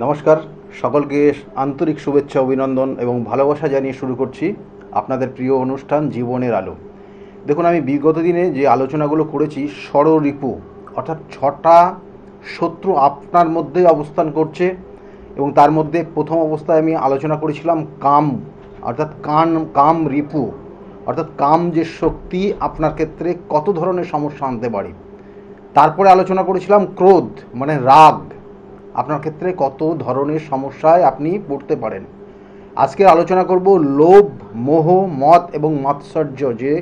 নমস্কার, সকলকে আন্তরিক শুভেচ্ছা, অভিনন্দন এবং ভালোবাসা জানিয়ে শুরু করছি আপনাদের প্রিয় অনুষ্ঠান জীবনের আলো। দেখুন, আমি বিগত দিনে যে আলোচনাগুলো করেছি ষড়রিপু অর্থাৎ 6টা শত্রু আপনার মধ্যে অবস্থান করছে এবং তার মধ্যে প্রথম অবস্থায় আমি আলোচনা করেছিলাম কাম অর্থাৎ কাম রিপু অর্থাৎ কাম যে শক্তি আপনার ক্ষেত্রে কত ধরনের সমস্যা আনতে পারে। তারপরে আলোচনা করেছিলাম ক্রোধ মানে রাগ আপনার ক্ষেত্রে কত ধরনের সমস্যায় আপনি পড়তে পারেন। আজকে আলোচনা করব লোভ, মোহ, মদ এবং মাৎসর্য, যে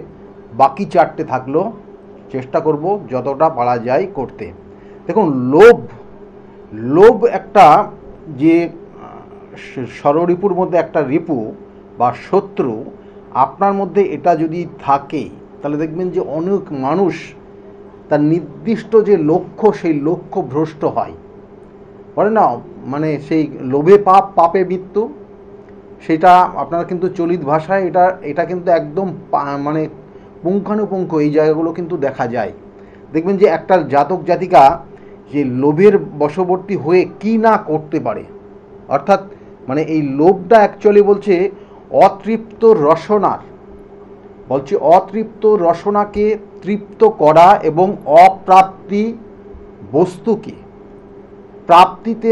বাকি 4টে থাকলো চেষ্টা করব যতটা পারা যায় করতে। দেখুন, লোভ একটা যে ষড়রিপুর মধ্যে একটা রিপু বা শত্রু আপনার মধ্যে, এটা যদি থাকে তাহলে দেখবেন যে অনেক মানুষ তার নির্দিষ্ট যে লক্ষ্য সেই লক্ষ্য ভ্রষ্ট হয়, বলে না, মানে সেই লোভে পাপ, পাপে মৃত্যু। সেটা আপনারা কিন্তু চলিত ভাষায় এটা কিন্তু একদম মানে পুঙ্খানুপুঙ্খ এই জায়গাগুলো কিন্তু দেখা যায়। দেখবেন যে একটা জাতক জাতিকা যে লোভের বশবর্তী হয়ে কি না করতে পারে, অর্থাৎ মানে এই লোভটা অ্যাকচুয়ালি বলছে অতৃপ্ত রসনাকে তৃপ্ত করা এবং অপ্রাপ্তি বস্তুকে প্রাপ্তিতে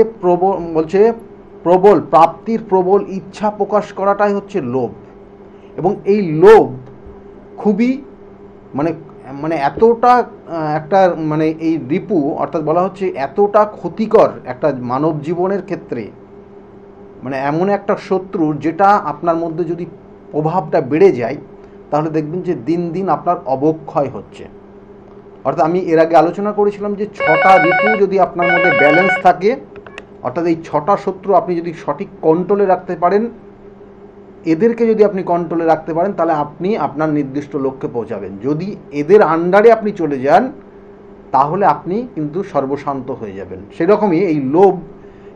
প্রাপ্তির প্রবল ইচ্ছা প্রকাশ করাটাই হচ্ছে লোভ। এবং এই লোভ খুবই মানে এতটা একটা মানে এই রিপু অর্থাৎ বলা হচ্ছে এতটা ক্ষতিকর একটা মানব জীবনের ক্ষেত্রে, মানে এমন একটা শত্রু যেটা আপনার মধ্যে যদি প্রভাবটা বেড়ে যায় তাহলে দেখবেন যে দিন দিন আপনার অবক্ষয় হচ্ছে। অর্থাৎ আমি এর আগে আলোচনা করেছিলাম যে 6টা রিপু যদি আপনার মধ্যে ব্যালেন্স থাকে, অর্থাৎ এই 6টা শত্রু আপনি যদি সঠিক কন্ট্রোলে রাখতে পারেন, এদেরকে যদি আপনি কন্ট্রোলে রাখতে পারেন তাহলে আপনি আপনার নির্দিষ্ট লক্ষ্যে পৌঁছাবেন। যদি এদের আন্ডারে আপনি চলে যান তাহলে আপনি কিন্তু সর্বশান্ত হয়ে যাবেন। সেরকমই এই লোভ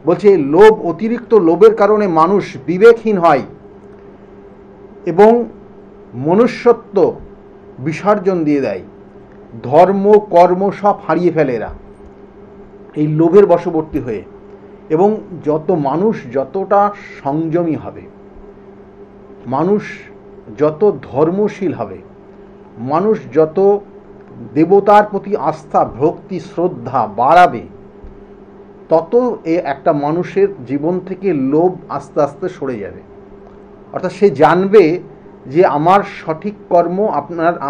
বলছে, এই লোভ, অতিরিক্ত লোভের কারণে মানুষ বিবেকহীন হয় এবং মনুষ্যত্ব বিসর্জন দিয়ে দেয়, ধর্ম কর্ম সব হারিয়ে ফেলে এরা এই লোভের বশবর্তী হয়ে। এবং মানুষ যতটা সংযমী হবে, মানুষ যত ধর্মশীল হবে, মানুষ যত দেবতার প্রতি আস্থা, ভক্তি, শ্রদ্ধা বাড়াবে, তত একটা মানুষের জীবন থেকে লোভ আস্তে আস্তে সরে যাবে। অর্থাৎ সে জানবে যে আমার সঠিক কর্ম,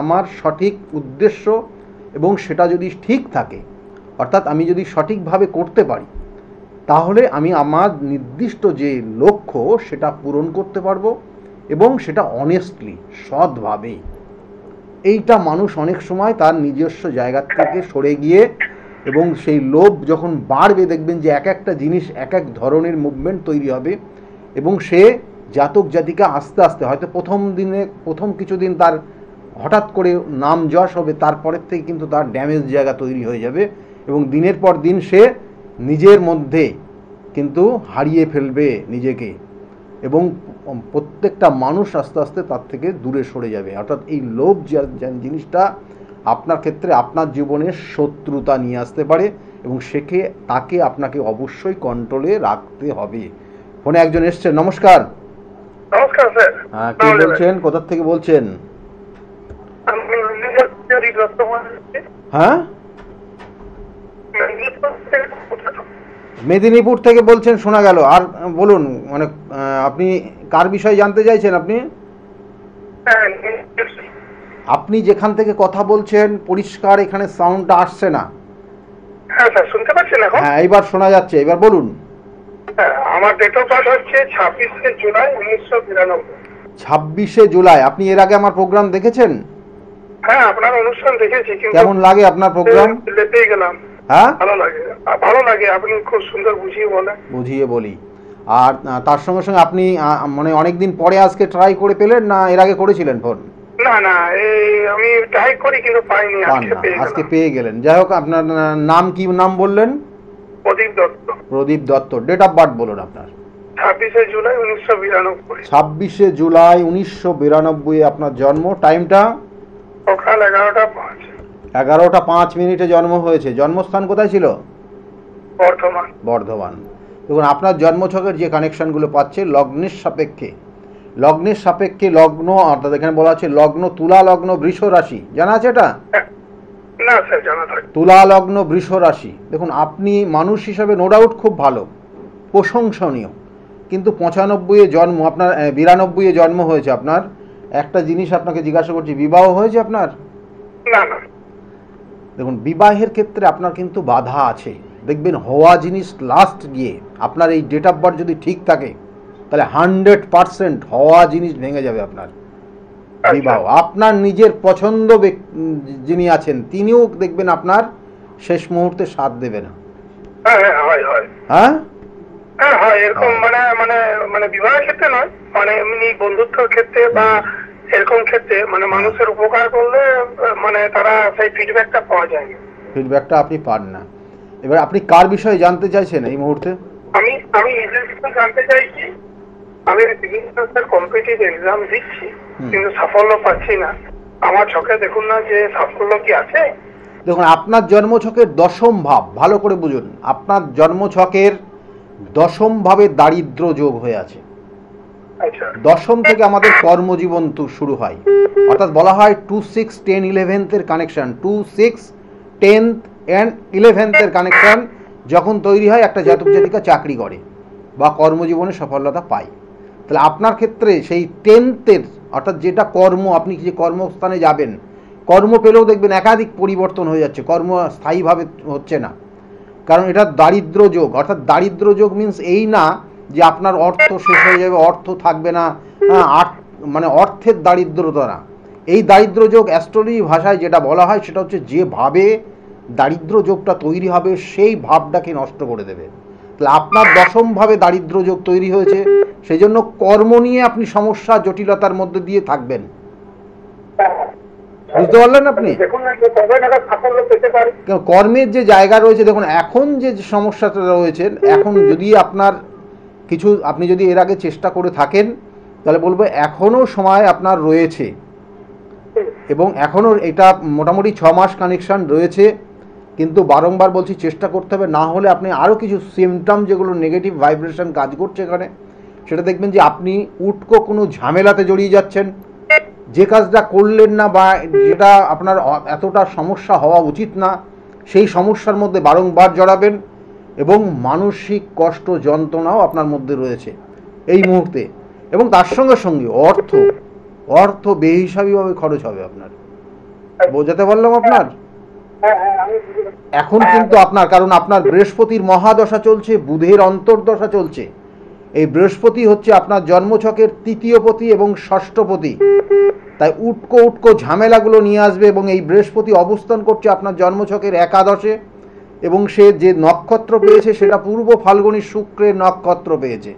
আমার সঠিক উদ্দেশ্য, এবং সেটা যদি ঠিক থাকে, অর্থাৎ আমি যদি সঠিকভাবে করতে পারি, তাহলে আমি আমার নির্দিষ্ট যে লক্ষ্য সেটা পূরণ করতে পারবো, এবং সেটা অনেস্টলি, সৎভাবে। এইটা মানুষ অনেক সময় তার নিজস্ব জায়গা থেকে সরে গিয়ে, এবং সেই লোভ যখন বাড়বে দেখবেন যে এক একটা জিনিস এক এক ধরনের মুভমেন্ট তৈরি হবে, এবং সে জাতক জাতিকা আস্তে আস্তে হয়তো প্রথম কিছুদিন তার হঠাৎ করে নাম যশ হবে, তারপরের থেকে কিন্তু তার ড্যামেজ জায়গা তৈরি হয়ে যাবে, এবং দিনের পর দিন সে নিজের মধ্যে কিন্তু হারিয়ে ফেলবে নিজেকে, এবং প্রত্যেকটা মানুষ আস্তে আস্তে তার থেকে দূরে সরে যাবে। অর্থাৎ এই লোভ জিনিসটা আপনার ক্ষেত্রে আপনার জীবনে শত্রুতা নিয়ে আসতে পারে, এবং তাকে আপনাকে অবশ্যই কন্ট্রোলে রাখতে হবে। ফোনে একজন এসছেন। নমস্কার। নমস্কার স্যার। হ্যাঁ, কে বলছেন, কোথা থেকে বলছেন? হ্যাঁ, মেদিনীপুর থেকে বলছেন, শোনা গেল। আর বলুন, মানে আপনি কার বিষয়ে জানতে চাইছেন? আপনি যেখান থেকে কথা বলছেন পরিষ্কার এখানে সাউন্ডটা আসছে না। হ্যাঁ স্যার, শুনতে পাচ্ছেন এখন? হ্যাঁ, এইবার শোনা যাচ্ছে, এবার বলুন। আমার ডেট অফ বার্থ হচ্ছে 26শে জুলাই 1992। 26শে জুলাই। আপনি এর আগে আমার প্রোগ্রাম দেখেছেন? হ্যাঁ, আপনার অনুষ্ঠান দেখেছি। কেমন লাগে আপনার প্রোগ্রাম? লেতেই গেলাম। হ্যাঁ, ভালো লাগে, আপনি খুব সুন্দর বুঝিয়ে বলি। আর তার সঙ্গে সঙ্গে আপনি মানে অনেকদিন পরে আজকে ট্রাই করে পেলেন, না এর আগে করেছিলেন ফোন? না, আমি ট্রাই করি কিন্তু পাইনি, আজকে পেয়ে গেলেন। যাই হোক, আপনার নাম কি নাম বললেন? প্রদীপ দত্ত। ডেট অফ বার্থ বলুন আপনার। 26শে জুলাই 1992। 26শে জুলাই 1992 আপনার জন্ম। টাইমটা? সকাল 11টা 5। 11টা 5 মিনিটে জন্ম হয়েছে। জন্মস্থান কোথায় ছিল? বর্ধমান। দেখুন আপনার জন্মছকের যে কানেকশানগুলো পাচ্ছে লগ্নের সাপেক্ষে লগ্ন, অর্থাৎ এখানে বলা আছে লগ্ন তুলা লগ্ন বৃষ রাশি, জানা আছে এটা? না স্যার, জানা থাকে। তুলা লগ্ন বৃষ রাশি, দেখুন আপনি মানুষ হিসাবে নো ডাউট খুব ভালো, প্রশংসনীয়, কিন্তু 95-এ জন্ম, আপনার 92-এ জন্ম হয়েছে আপনার। একটা জিনিস আপনাকে জিজ্ঞাসা করছি, বিবাহ হয়েছে আপনার? না না। দেখুন বিবাহের ক্ষেত্রে আপনার কিন্তু বাধা আছে, দেখবেন হওয়া জিনিস লাস্ট গিয়ে আপনার এই ডেট অফ বার্থ যদি ঠিক থাকে তাহলে 100% হওয়া জিনিস ভেঙে যাবে আপনার বিবাহ। আপনার নিজের পছন্দ যিনি আছেন তিনিও দেখবেন আপনার শেষ মুহূর্তে সাথ দেবে না। হ্যাঁ হ্যাঁ, হয় হয়। হ্যাঁ হ্যাঁ হয় এরকম, মানে মানে মানে বিবাহের ক্ষেত্রে নয়, মানে এমনি বন্ধুত্বের ক্ষেত্রে বা এরকম ক্ষেত্রে, মানে মানুষের উপকার করলে মানে তারা সেই ফিডব্যাকটা পাওয়া যায় না। ফিডব্যাকটা আপনি পান না। এবার আপনি কার বিষয়ে জানতে চাইছেন এই মুহূর্তে? আমি আমি জানতে চাইছি, আমি বিভিন্ন কম্পিটিটিভ এক্সাম দিচ্ছি কিন্তু সাফল্য পাচ্ছি না। আমার চোখে দেখুন না যে সাফল্য কি আছে। দেখুন আপনার জন্মছকের দশম ভাব ভালো করে বুঝুন, আপনার জন্মছকের দশম ভাবে দারিদ্র যোগ হয়ে আছে। আচ্ছা। দশম থেকে আমাদের কর্মজীবন তো শুরু হয়, অর্থাৎ বলা হয় 2, 6, 10, 11 কানেকশন, 2, 6, 10 অ্যান্ড 11 কানেকশন যখন তৈরি হয় একটা জাতক জাতিকা চাকরি করে বা কর্মজীবনে সফলতা পায়। তাহলে আপনার ক্ষেত্রে সেই 10th অর্থাৎ যেটা কর্ম, আপনি যে কর্মস্থানে যাবেন, কর্ম পেলেও দেখবেন একাধিক পরিবর্তন হয়ে যাচ্ছে, কর্ম স্থায়ীভাবে হচ্ছে না, কারণ এটা দারিদ্র যোগ। অর্থাৎ দারিদ্র যোগ মিন্স এই না যে আপনার অর্থ শেষ হয়ে যাবে, অর্থ থাকবে না, মানে অর্থের দারিদ্রতা না। এই দারিদ্র যোগ অ্যাস্ট্রোলজি ভাষায় যেটা বলা হয় সেটা হচ্ছে যেভাবে দারিদ্র যোগটা তৈরি হবে সেই ভাবটাকে নষ্ট করে দেবে। তাহলে আপনার দশমভাবে দারিদ্র যোগ তৈরি হয়েছে, সেই জন্য কর্ম নিয়ে আপনি সমস্যা জটিলতার মধ্যে দিয়ে থাকবেন। বুঝতে পারলেন আপনি? কর্মের যে জায়গা রয়েছে, দেখুন এখন যে সমস্যাটা রয়েছে, এখন যদি আপনার কিছু, আপনি যদি এর আগে চেষ্টা করে থাকেন তাহলে বলবো এখনও সময় আপনার রয়েছে, এবং এখনও এটা মোটামুটি 6 মাস কানেকশান রয়েছে, কিন্তু বারংবার বলছি চেষ্টা করতে হবে, না হলে আপনি আরও কিছু সিমটম যেগুলো নেগেটিভ ভাইব্রেশন কাজ করছে এখানে, সেটা দেখবেন যে আপনি উটকো কোনো ঝামেলাতে জড়িয়ে যাচ্ছেন, যে কাজটা করলেন না বা যেটা আপনার এতটা সমস্যা হওয়া উচিত না সেই সমস্যার মধ্যে বারংবার জড়াবেন, এবং মানসিক কষ্ট যন্ত্রণাও আপনার মধ্যে রয়েছে এই মুহূর্তে, এবং তার সঙ্গে সঙ্গে অর্থ বেহিসাবিভাবে খরচ হবে আপনার। বোঝাতে পারলাম আপনার? এখন কিন্তু আপনার, কারণ আপনার বৃহস্পতির মহাদশা চলছে, বুধের অন্তর্দশা চলছে। এই বৃহস্পতি হচ্ছে আপনার জন্মছকের তৃতীয় পতি এবং ষষ্ঠপতি, তাই উটকো ঝামেলাগুলো নিয়ে আসবে। এবং এই বৃহস্পতি অবস্থান করছে আপনার জন্মছকের একাদশে, এবং সে যে নক্ষত্র পেয়েছে সেটা পূর্ব ফাল্গুনী শুক্রের নক্ষত্র পেয়েছে।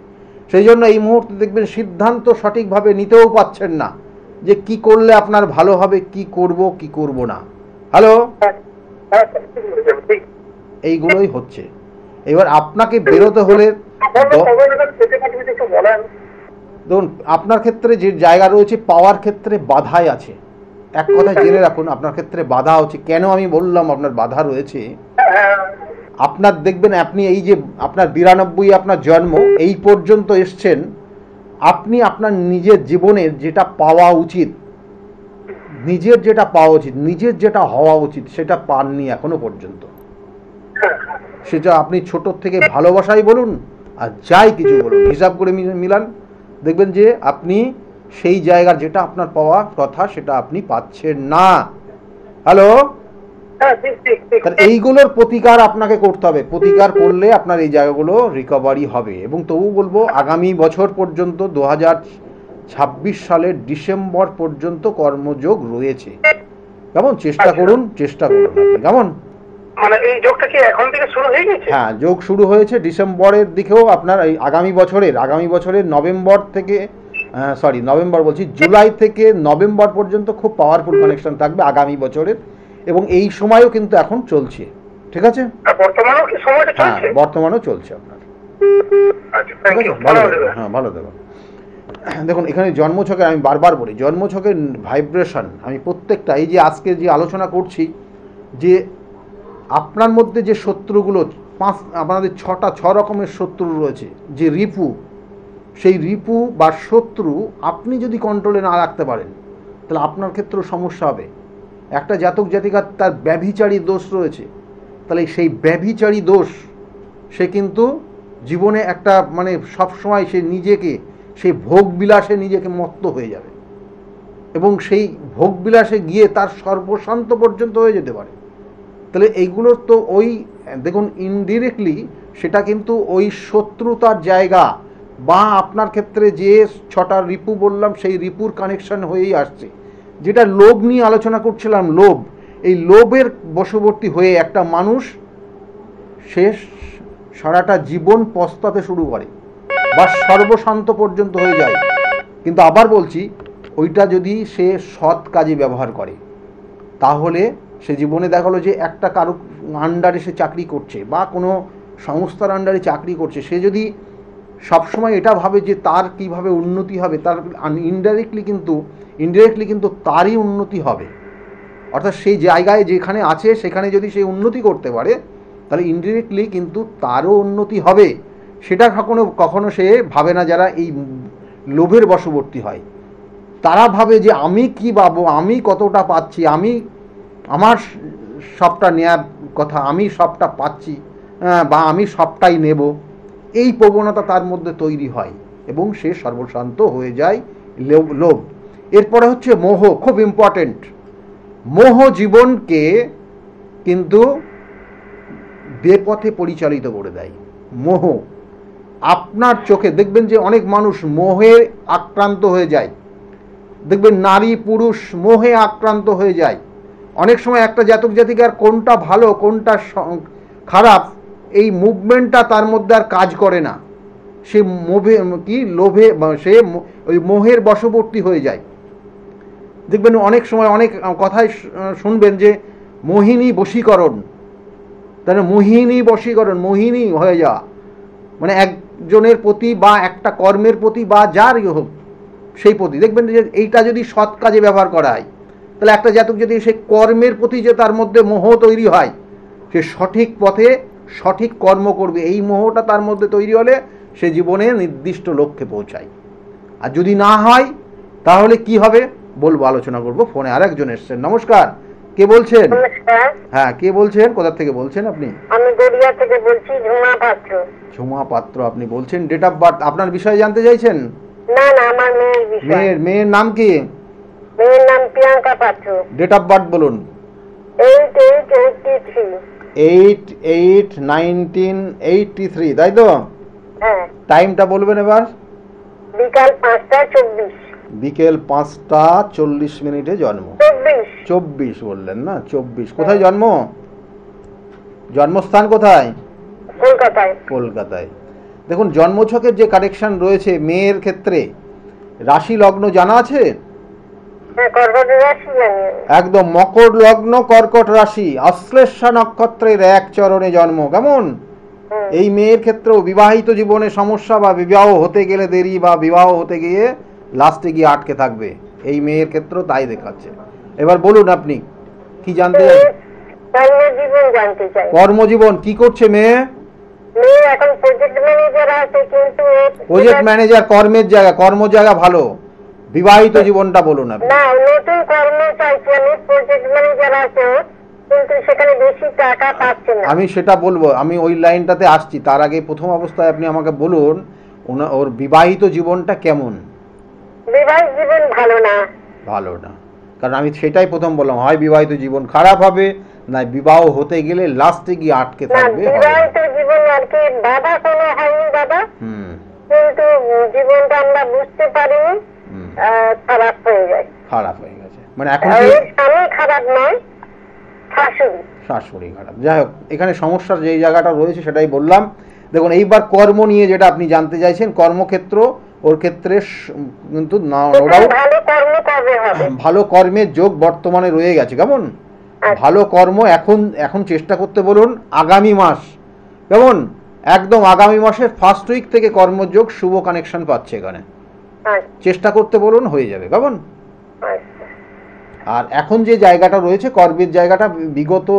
সেই জন্য এই মুহূর্তে দেখবেন সিদ্ধান্ত সঠিকভাবে নিতেও পাচ্ছেন না যে কি করলে আপনার ভালো হবে, কি করব না। হ্যালো, এইগুলোই হচ্ছে। এবার আপনাকে বেরোতে হলে দেখুন আপনার ক্ষেত্রে যে জায়গা রয়েছে পাওয়ার ক্ষেত্রে বাধাই আছে। এক কথা জেনে রাখুন, আপনার ক্ষেত্রে বাধা হচ্ছে। কেন আমি বললাম আপনার বাধা রয়েছে, আপনার দেখবেন আপনি এই যে আপনার 92 আপনার জন্ম, এই পর্যন্ত এসছেন, আপনি আপনার নিজের জীবনের যেটা পাওয়া উচিত, নিজের যেটা হওয়া উচিত সেটা পাননি এখনো পর্যন্ত। সেটা আপনি ছোটোর থেকে ভালোবাসাই বলুন আর যাই কিছু বলুন, হিসাব করে মিলান, দেখবেন যে আপনি সেই জায়গার যেটা আপনার পাওয়া কথা সেটা আপনি পাচ্ছেন না। হ্যালো, এইগুলোর প্রতিকার আপনাকে করতে হবে। প্রতিকার করলে আপনার এই জায়গাগুলো রিকভারি হবে। এবং তবু বলবো আগামী বছর পর্যন্ত 2026 সালের ডিসেম্বর পর্যন্ত কর্মযোগ রয়েছে। কেমন চেষ্টা করুন আপনি, কেমন? মানে এই যোগটা কি এখন থেকে শুরু হয়ে গেছে? হ্যাঁ, যোগ শুরু হয়েছে ডিসেম্বরের দিকেও। আপনার এই আগামী বছরের জুলাই থেকে নভেম্বর পর্যন্ত খুব পাওয়ারফুল কানেকশন থাকবে আগামী বছরের, এবং এই সময়ও কিন্তু এখন চলছে। ঠিক আছে, বর্তমানেও কি সময়টা চলছে? হ্যাঁ, বর্তমানেও চলছে আপনার। ভালো দেবো। দেখুন এখানে জন্মছকের, আমি বারবার বলি, জন্মছকের ভাইব্রেশন আমি প্রত্যেকটা, এই যে আজকে যে আলোচনা করছি, যে আপনার মধ্যে যে শত্রুগুলো আপনাদের 6 রকমের শত্রু রয়েছে। যে রিপু, সেই রিপু বা শত্রু আপনি যদি কন্ট্রোলে না রাখতে পারেন তাহলে আপনার ক্ষেত্রেও সমস্যা হবে। একটা জাতক জাতিকার তার ব্যভিচারী দোষ রয়েছে, তাহলে সেই ব্যভিচারী দোষ সে কিন্তু জীবনে একটা মানে সবসময় সে নিজেকে সেই ভোগবিলাসে নিজেকে মত্ত হয়ে যাবে এবং সেই ভোগবিলাসে গিয়ে তার সর্বশান্ত পর্যন্ত হয়ে যেতে পারে। তাহলে এইগুলোর তো ওই দেখুন ইনডিরেক্টলি সেটা কিন্তু ওই শত্রুতার জায়গা বা আপনার ক্ষেত্রে যে 6টা রিপু বললাম সেই রিপুর কানেকশন হয়েই আসছে। যেটা লোভ নিয়ে আলোচনা করছিলাম, লোভ, এই লোভের বশবর্তী হয়ে একটা মানুষ শেষ সারাটা জীবন পস্তাতে শুরু করে বা সর্বশান্ত পর্যন্ত হয়ে যায়। কিন্তু আবার বলছি, ওইটা যদি সে সৎ কাজে ব্যবহার করে তাহলে সে জীবনে দেখালো যে একটা কারো আন্ডারে সে চাকরি করছে বা কোনো সংস্থার আন্ডারে চাকরি করছে, সে যদি সবসময় এটা ভাবে যে তার কিভাবে উন্নতি হবে, তার ইনডিরেক্টলি কিন্তু তারই উন্নতি হবে। অর্থাৎ সেই জায়গায় যেখানে আছে সেখানে যদি সে উন্নতি করতে পারে তাহলে ইনডিরেক্টলি কিন্তু তারও উন্নতি হবে। সেটা কখনো সে ভাবে না। যারা এই লোভের বশবর্তী হয় তারা ভাবে যে আমি কি পাবো, আমি কতটা পাচ্ছি, আমার সবটা নেয়ার কথা, আমি সবটা পাচ্ছি বা আমি সবটাই নেব, এই প্রবণতা তার মধ্যে তৈরি হয় এবং সে সর্বশান্ত হয়ে যায়। লোভ। এরপরে হচ্ছে মোহ, খুব ইম্পর্টেন্ট। মোহ জীবনকে কিন্তু বেপথে পরিচালিত করে দেয়। মোহ আপনার চোখে দেখবেন যে অনেক মানুষ মোহে আক্রান্ত হয়ে যায়, দেখবেন নারী পুরুষ মোহে আক্রান্ত হয়ে যায়। অনেক সময় একটা জাতক জাতিকার কোনটা ভালো কোনটা খারাপ এই মুভমেন্টটা তার মধ্যে আর কাজ করে না। সে লোভে সে ওই মোহের বশবর্তী হয়ে যায়। দেখবেন অনেক সময় অনেক কথায় শুনবেন যে মোহিনী বশীকরণ, তাহলে মোহিনী হয়ে যাওয়া, মানে একজনের প্রতি বা একটা কর্মের প্রতি বা যারই হোক সেই প্রতি। দেখবেন যে এইটা যদি সৎ কাজে ব্যবহার করা হয় তাহলে একটা জাতক যদি সেই কর্মের প্রতি যে তার মধ্যে মোহ তৈরি হয়, সে সঠিক পথে সঠিক কর্ম করবে। এই মোহটা তার মধ্যে তৈরি হলে সে জীবনে নির্দিষ্ট লক্ষ্যে পৌঁছায়। আর যদি না হয় তাহলে কি হবে বলবো, আলোচনা করবো। ফোনে আরেকজন এসছেন। নমস্কার, কে বলছেন? হ্যাঁ, কে বলছেন, কোথা থেকে বলছেন আপনি? আমি গড়িয়া থেকে বলছি, ঝুমা পাত্র। ঝুমা পাত্র, আপনি বলছেন ডেট অফ বার্থ, আপনার বিষয়ে জানতে চাইছেন? না না, আমার মেয়ের বিষয়। মেয়ের নাম কি? মেয়ের নাম প্রিয়াঙ্কা পাত্র। ডেট অফ বার্থ বলুন। 8883। 88/1983, তাই তো? হ্যাঁ। টাইমটা বলবেন এবার। বিকাল 5:24। বিকেল 5:40 জন্ম। 24 বললেন না? 24। কোথায় জন্ম? জন্মস্থান কোথায়? কলকাতায়। দেখুন জন্মছকের যে কারেকশন রয়েছে মেয়ের ক্ষেত্রে, রাশি লগ্ন জানা আছে? একদম মকর লগ্ন, কর্কট রাশি, অশ্লেষা নক্ষত্রের 1 চরণে জন্ম। কেমন? এই মেয়ের ক্ষেত্রেও বিবাহিত জীবনে সমস্যা বা বিবাহ হতে গেলে দেরি বা বিবাহ হতে গিয়ে লাস্টে গিয়ে আটকে থাকবে, এই মেয়ের ক্ষেত্রেও তাই দেখাচ্ছে। এবার বলুন আপনি কি জানতে চান? কর্মজীবন কি করছে মেয়ে? এখন প্রজেক্ট ম্যানেজার আছে, কিন্তু প্রজেক্ট ম্যানেজার, কর্মের জায়গা, কর্ম জায়গা ভালো। বিবাহিত জীবনটা বলুন আপনি। না, নতুন কর্ম চাইছি আমি, প্রজেক্ট ম্যানেজার আছে কিন্তু সেখানে বেশি টাকা পাচ্ছে না। আমি সেটা বলবো, আমি ওই লাইনটাতে আসছি। তার আগে প্রথম অবস্থায় আপনি আমাকে বলুন ওর বিবাহিত জীবনটা কেমন? বিবাহিত জীবন ভালো না। কারণ আমি সেটাই প্রথম বললাম, হয় বিবাহিত জীবন খারাপ হবে, না বিবাহ হতে গেলে লাস্টে গিয়ে আটকে থাকবে। বিবাহিত জীবন আর কি বাবা কোনো হয়নি দাদা, কিন্তু জীবনটা আমরা বুঝতে পারিনি, খারাপ হয়ে গেছে। মানে এখন আমি খারাপ নয়, শাশুড়ি খারাপ। যাই হোক, এখানে সমস্যার যে জায়গাটা রয়েছে সেটাই বললাম। দেখুন এইবার কর্ম নিয়ে যেটা আপনি জানতে চাইছেন, কর্মক্ষেত্র, ওর ক্ষেত্রে কিন্তু ভালো কর্মের যোগ বর্তমানে রয়ে গেছে। কেমন? ভালো কর্ম এখন চেষ্টা করতে বলুন আগামী মাস। কেমন? একদম আগামী মাসের ফার্স্ট উইক থেকে কর্মযোগ শুভ কানেকশন পাচ্ছে এখানে। চেষ্টা করতে বলুন, হয়ে যাবে। কেমন? আর এখন যে জায়গাটা রয়েছে কর্মের জায়গাটা, বিগত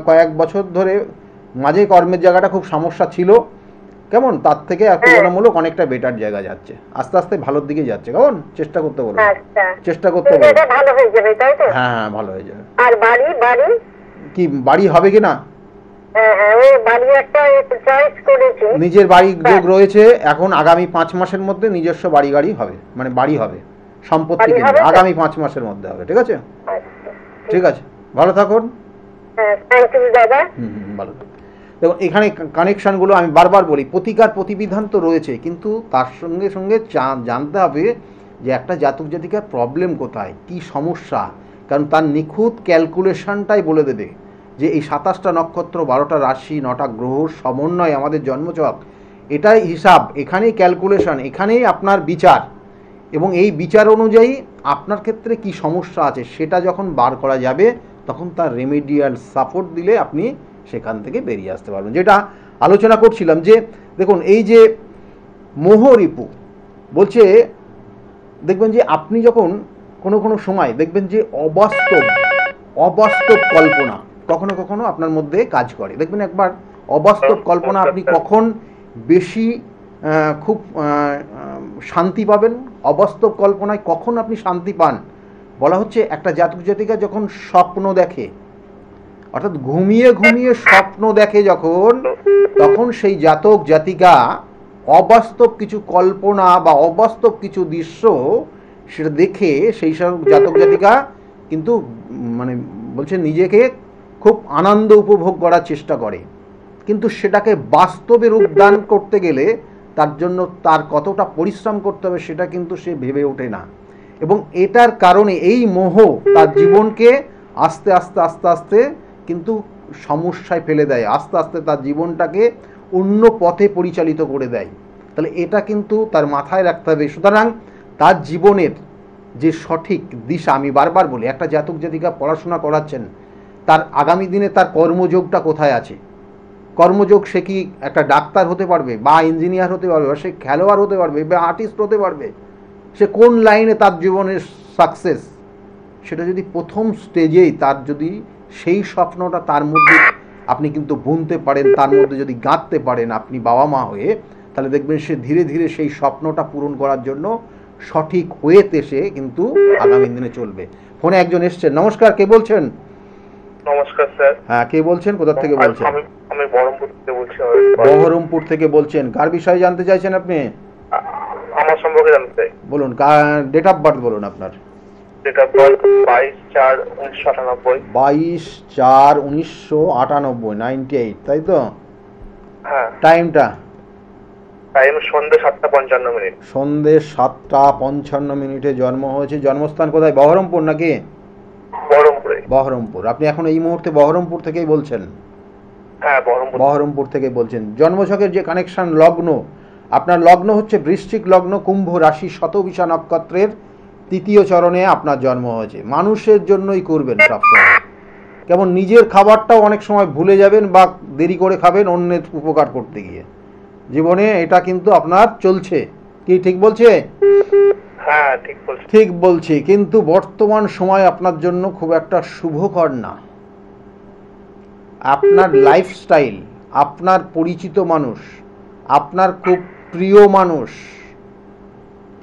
কয়েক বছর ধরে মাঝে কর্মের জায়গাটা খুব সমস্যা ছিল, কেমন, তার থেকে তুলনামূলক অনেকটা বেটার জায়গা যাচ্ছে, আস্তে আস্তে ভালোর দিকে যাচ্ছে, কেমন, চেষ্টা করতে বলুন, চেষ্টা করতে বলুন। ভালো হয়ে যাবে, তাই তো? হ্যাঁ হ্যাঁ, ভালো হয়ে যাবে। আর বাড়ি বাড়ি কি বাড়ি হবে কিনা? হ্যাঁ হ্যাঁ, ওই বাড়ি একটা চয়েস করেছি। নিজের বাড়ি যোগ রয়েছে, এখন আগামী 5 মাসের মধ্যে নিজস্ব বাড়ি গাড়ি হবে, মানে বাড়ি হবে, সম্পত্তি কিনবে, আগামী 5 মাসের মধ্যে হবে, ঠিক আছে? ঠিক আছে, ভালো থাকুন। হ্যাঁ, থ্যাংক ইউ দাদা। ভালো। দেখুন এখানে কানেকশানগুলো আমি বারবার বলি, প্রতিকার প্রতিবিধান তো রয়েছে, কিন্তু তার সঙ্গে সঙ্গে জানতে হবে যে একটা জাতক জাতিকার প্রবলেম কোথায়, কি সমস্যা, কারণ তার নিখুঁত ক্যালকুলেশনটাই বলে দেবে যে এই 27টা নক্ষত্র, 12টা রাশি, 9টা গ্রহর সমন্বয় আমাদের জন্মচক, এটাই হিসাব, এখানেই ক্যালকুলেশন, এখানেই আপনার বিচার, এবং এই বিচার অনুযায়ী আপনার ক্ষেত্রে কি সমস্যা আছে সেটা যখন বার করা যাবে, তখন তার রেমেডিয়াল সাপোর্ট দিলে আপনি সেখান থেকে বেরিয়ে আসতে পারবেন। যেটা আলোচনা করছিলাম যে দেখুন এই যে মোহরিপু বলছে, দেখবেন যে আপনি যখন কোনো সময় দেখবেন যে অবাস্তব কল্পনা কখনো কখনো আপনার মধ্যে কাজ করে, দেখবেন একবার অবাস্তব কল্পনা আপনি কখন বেশি খুব শান্তি পাবেন, অবাস্তব কল্পনায় কখন আপনি শান্তি পান, বলা হচ্ছে একটা জাতক জাতিকা যখন স্বপ্ন দেখে, অর্থাৎ ঘুমিয়ে ঘুমিয়ে স্বপ্ন দেখে যখন, তখন সেই জাতক জাতিকা অবাস্তব কিছু কল্পনা বা অবাস্তব কিছু দৃশ্য সেটা দেখে সেই সব জাতক জাতিকা কিন্তু মানে বলছে নিজেকে খুব আনন্দ উপভোগ করার চেষ্টা করে, কিন্তু সেটাকে বাস্তবে রূপদান করতে গেলে তার জন্য তার কতটা পরিশ্রম করতে হবে সেটা কিন্তু সে ভেবে ওঠে না, এবং এটার কারণে এই মোহ তার জীবনকে আস্তে আস্তে আস্তে আস্তে কিন্তু সমস্যায় ফেলে দেয়, আস্তে আস্তে তার জীবনটাকে অন্য পথে পরিচালিত করে দেয়। তাহলে এটা কিন্তু তার মাথায় রাখতে হবে। সুতরাং তার জীবনের যে সঠিক দিশা, আমি বারবার বলি, একটা জাতক জাতিকা পড়াশোনা করাচ্ছেন, তার আগামী দিনে তার কর্মযোগটা কোথায় আছে, কর্মযোগ, সে কি একটা ডাক্তার হতে পারবে বা ইঞ্জিনিয়ার হতে পারবে, বা সে খেলোয়াড় হতে পারবে বা আর্টিস্ট হতে পারবে, সে কোন লাইনে তার জীবনের সাকসেস, সেটা যদি প্রথম স্টেজেই তার যদি সেই স্বপ্নটা তার মধ্যে আপনি কিন্তু বুনতে পারেন, তার মধ্যে যদি গাঁথতে পারেন আপনি বাবা মা হয়ে, তাহলে দেখবেন সে ধীরে ধীরে সেই স্বপ্নটা পূরণ করার জন্য সঠিক ওয়েতে সে কিন্তু আগামী দিনে চলবে। ফোনে একজন এসছেন, নমস্কার, কে বলছেন? নমস্কার স্যার। হ্যাঁ, কে বলছেন, কোথা থেকে বলছেন? আমি বহরমপুর থেকে বলছি। বহরমপুর থেকে বলছেন, কার বিষয়ে জানতে চাইছেন আপনি? আমার সম্পর্কে জানতে চাই। বলুন, ডেট অফ বার্থ বলুন আপনার। Date of birth 22/4/1998। 22/4/1998, 98, তাই তো? হ্যাঁ। টাইমটা? টাইম সন্ধ্যে 7:55। সন্ধ্যে 7:55 জন্ম হয়েছে। জন্মস্থান কোথায়, বহরমপুর নাকি? বহরমপুরে। বহরমপুর। আপনি এখন এই মুহূর্তে বহরমপুর থেকেই বলছেন? হ্যাঁ, বহরমপুর থেকে বলছেন। জন্মছকের যে কানেকশন, লগ্ন, আপনার লগ্ন হচ্ছে বৃশ্চিক লগ্ন, কুম্ভ রাশি, শতবিশা নক্ষত্রের 3য় চরণে আপনার জন্ম হয়েছে। মানুষের জন্যই করবেন সবসময়, কেমন, নিজের খাবারটাও অনেক সময় ভুলে যাবেন বা দেরি করে খাবেন অন্যের উপকার করতে গিয়ে, জীবনে এটা কিন্তু আপনার চলছে, কি ঠিক বলছে? হ্যাঁ, ঠিক বলছি, কিন্তু বর্তমান সময় আপনার জন্য খুব একটা শুভকর না। আপনার লাইফস্টাইল, আপনার পরিচিত মানুষ, আপনার খুব প্রিয় মানুষ,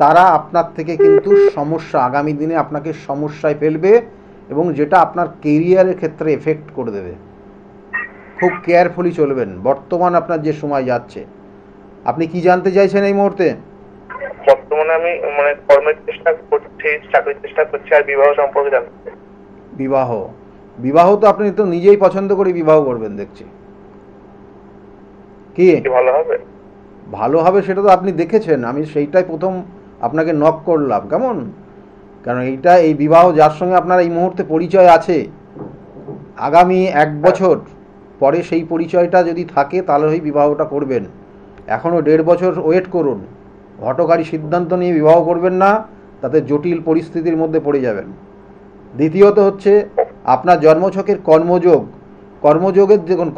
তারা আপনার থেকে কিন্তু সমস্যা, আগামী দিনে আপনাকে সমস্যায় ফেলবে, এবং যেটা আপনার কেরিয়ারের ক্ষেত্রে এফেক্ট করে দেবে। খুব কেয়ারফুলি চলবেন বর্তমান আপনার যে সময় যাচ্ছে। আপনি কি জানতে চাইছেন এই মুহূর্তে? বর্তমানে আমি কর্মের চেষ্টা করছি, চাকরির চেষ্টা করছি, আর বিবাহ সম্পর্কে জানতে চাই। বিবাহ তো আপনি তো নিজেই পছন্দ করে বিবাহ করবেন দেখছি, কি ভালো হবে সেটা তো আপনি দেখেছেন, আমি সেইটাই প্রথম আপনাকে নক করলাম, কেমন, কারণ এই বিবাহ যার সঙ্গে আপনার এই মুহূর্তে পরিচয় আছে, আগামী 1 বছর পরে সেই পরিচয়টা যদি থাকে তাহলে ওই বিবাহটা করবেন। এখনও 1.5 বছর ওয়েট করুন, হঠকারী সিদ্ধান্ত নিয়ে বিবাহ করবেন না, তাতে জটিল পরিস্থিতির মধ্যে পড়ে যাবেন। দ্বিতীয়ত হচ্ছে আপনার জন্মছকের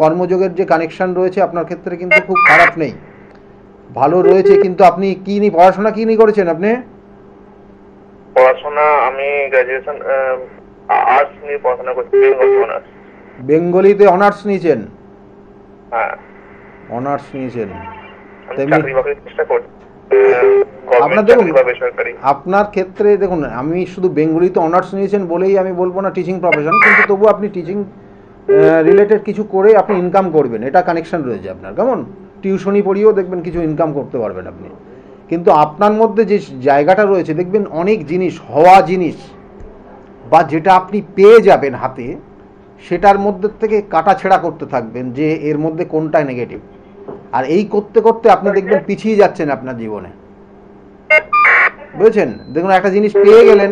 কর্মযোগের যে কানেকশন রয়েছে আপনার ক্ষেত্রে কিন্তু খুব খারাপ নেই, ভালো রয়েছে। কিন্তু আপনি কি নিয়ে পড়াশোনা করেছেন? আপনি পড়াশোনা, আমি গ্র্যাজুয়েশন আর্টস নিয়ে পড়াশোনা করছি, বেঙ্গলিতে অনার্স নিয়েছেন? হ্যাঁ, অনার্স নিয়েছেন, চাকরি বাকরির চেষ্টা করছি। আপনার দেখুন আপনার ক্ষেত্রে দেখুন, আমি শুধু বেঙ্গলিতে অনার্স নিয়েছেন বলেই আমি বলবো না টিচিং প্রফেশন, কিন্তু তবু আপনি টিচিং রিলেটেড কিছু করে আপনি ইনকাম করবেন, এটা কানেকশন রয়েছে আপনার। কেমন টিউশনি পড়িয়েও দেখবেন কিছু ইনকাম করতে পারবেন আপনি, কিন্তু আপনার মধ্যে যে জায়গাটা রয়েছে দেখবেন অনেক জিনিস হওয়া জিনিস বা যেটা আপনি পেয়ে যাবেন হাতে, সেটার মধ্যে থেকে কাটাছেঁড়া করতে থাকবেন যে এর মধ্যে কোনটা নেগেটিভ। আর এই করতে করতে আপনি দেখবেন পিছিয়ে যাচ্ছেন আপনার জীবনে, বুঝেছেন? দেখুন একটা জিনিস পেয়ে গেলেন,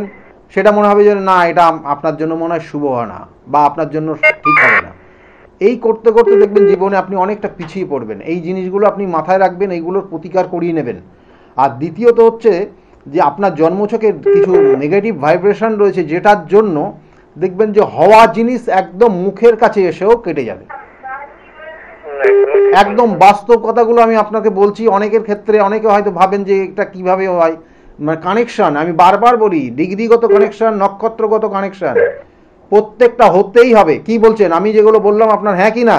সেটা মনে হবে যে না এটা আপনার জন্য মনে হয় শুভ হয় না বা আপনার জন্য ঠিক হবে না। এই করতে করতে দেখবেন জীবনে আপনি অনেকটা পিছিয়ে পড়বেন। এই জিনিসগুলো আপনি মাথায় রাখবেন, এইগুলোর প্রতিকার করিয়ে নেবেন। আর দ্বিতীয়ত হচ্ছে যে আপনার জন্মছকের কিছু নেগেটিভ ভাইব্রেশন রয়েছে, যেটার জন্য দেখবেন যে হওয়া জিনিস একদম মুখের কাছে এসেও কেটে যাবে। একদম বাস্তব কথাগুলো আমি আপনাকে বলছি। অনেকের ক্ষেত্রে অনেকে হয়তো ভাবেন যে এটা কিভাবে হয়, মানে কানেকশন, আমি বারবার বলি ডিগ্রিগত কানেকশন, নক্ষত্রগত কানেকশন, প্রত্যেকটা হতেই হবে। কি বলছেন আমি যেগুলো বললাম আপনার হ্যাঁ কি না?